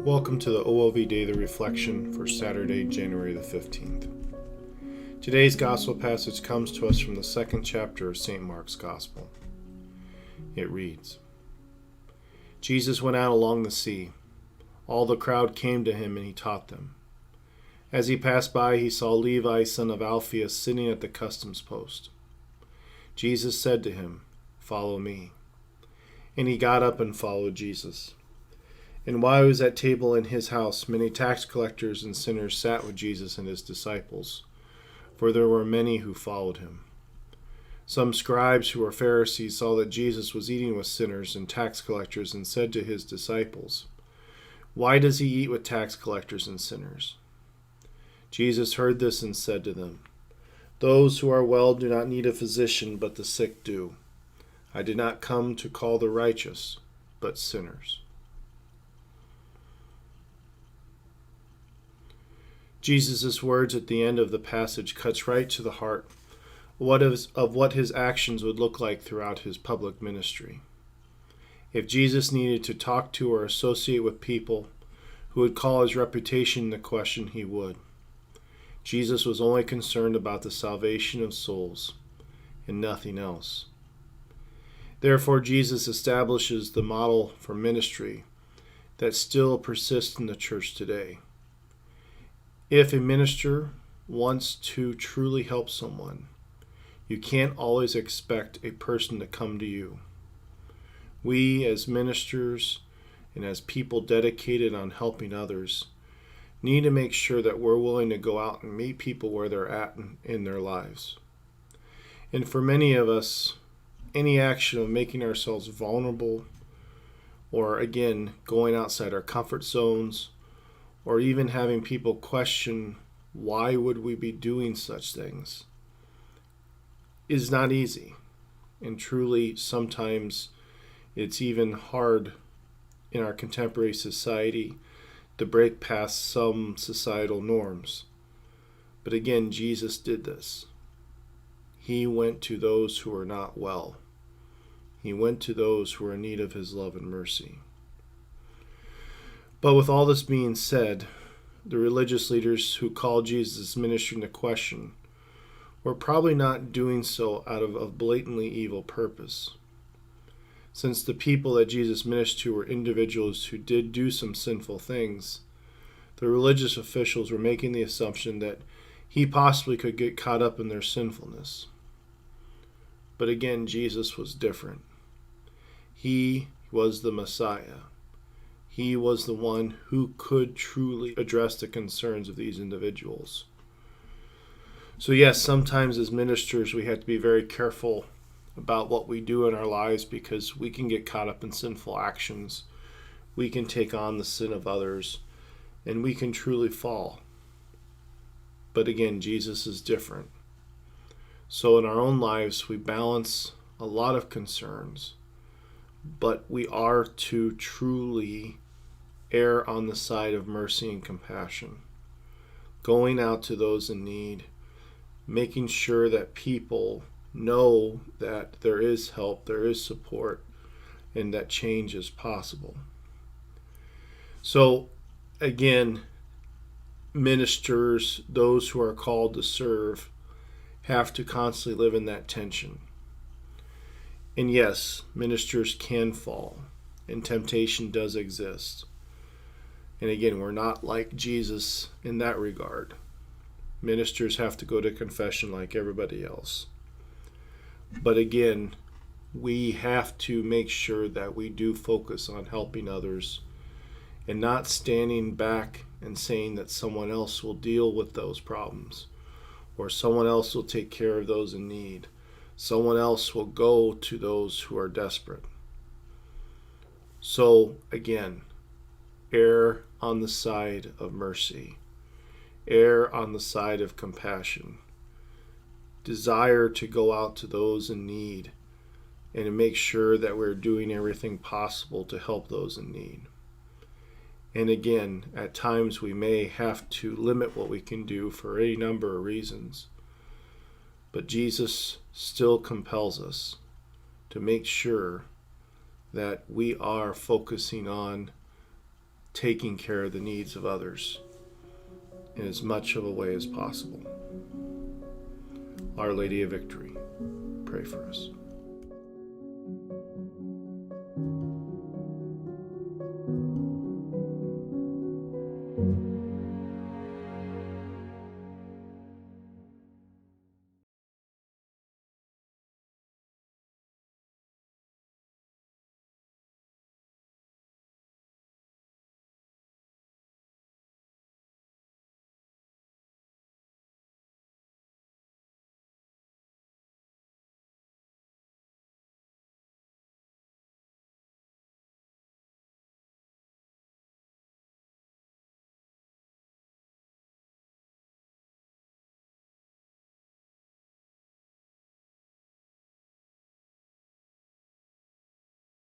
Welcome to the OLV Daily Reflection for Saturday, January the 15th. Today's Gospel passage comes to us from the second chapter of St. Mark's Gospel. It reads, Jesus went out along the sea. All the crowd came to him, and he taught them. As he passed by, he saw Levi, son of Alphaeus, sitting at the customs post. Jesus said to him, "Follow me." And he got up and followed Jesus. And while he was at table in his house, many tax collectors and sinners sat with Jesus and his disciples, for there were many who followed him. Some scribes who were Pharisees saw that Jesus was eating with sinners and tax collectors and said to his disciples, "Why does he eat with tax collectors and sinners?" Jesus heard this and said to them, "Those who are well do not need a physician, but the sick do. I did not come to call the righteous, but sinners." Jesus' words at the end of the passage cuts right to the heart of what his actions would look like throughout his public ministry. If Jesus needed to talk to or associate with people who would call his reputation into question, he would. Jesus was only concerned about the salvation of souls and nothing else. Therefore, Jesus establishes the model for ministry that still persists in the church today. If a minister wants to truly help someone, you can't always expect a person to come to you. We, as ministers and as people dedicated on helping others, need to make sure that we're willing to go out and meet people where they're at in their lives. And for many of us, any action of making ourselves vulnerable, or again, going outside our comfort zones, or even having people question why would we be doing such things, is not easy. And truly, sometimes it's even hard in our contemporary society to break past some societal norms. But again, Jesus did this. He went to those who were not well. He went to those who were in need of his love and mercy. But with all this being said, the religious leaders who called Jesus' ministry into question were probably not doing so out of a blatantly evil purpose. Since the people that Jesus ministered to were individuals who did do some sinful things, the religious officials were making the assumption that he possibly could get caught up in their sinfulness. But again, Jesus was different. He was the Messiah. He was the one who could truly address the concerns of these individuals. So yes, sometimes as ministers we have to be very careful about what we do in our lives, because we can get caught up in sinful actions. We can take on the sin of others, and we can truly fall. But again, Jesus is different. So in our own lives, we balance a lot of concerns, but we are to truly err on the side of mercy and compassion, going out to those in need, making sure that people know that there is help, there is support, and that change is possible. So again, ministers, those who are called to serve, have to constantly live in that tension. And yes, ministers can fall, and temptation does exist. And again, we're not like Jesus in that regard. Ministers have to go to confession like everybody else. But again, we have to make sure that we do focus on helping others and not standing back and saying that someone else will deal with those problems, or someone else will take care of those in need. Someone else will go to those who are desperate. So again, err on the side of mercy. Err on the side of compassion. Desire to go out to those in need and to make sure that we're doing everything possible to help those in need. And again, at times we may have to limit what we can do for any number of reasons. But Jesus still compels us to make sure that we are focusing on taking care of the needs of others in as much of a way as possible. Our Lady of Victory, pray for us.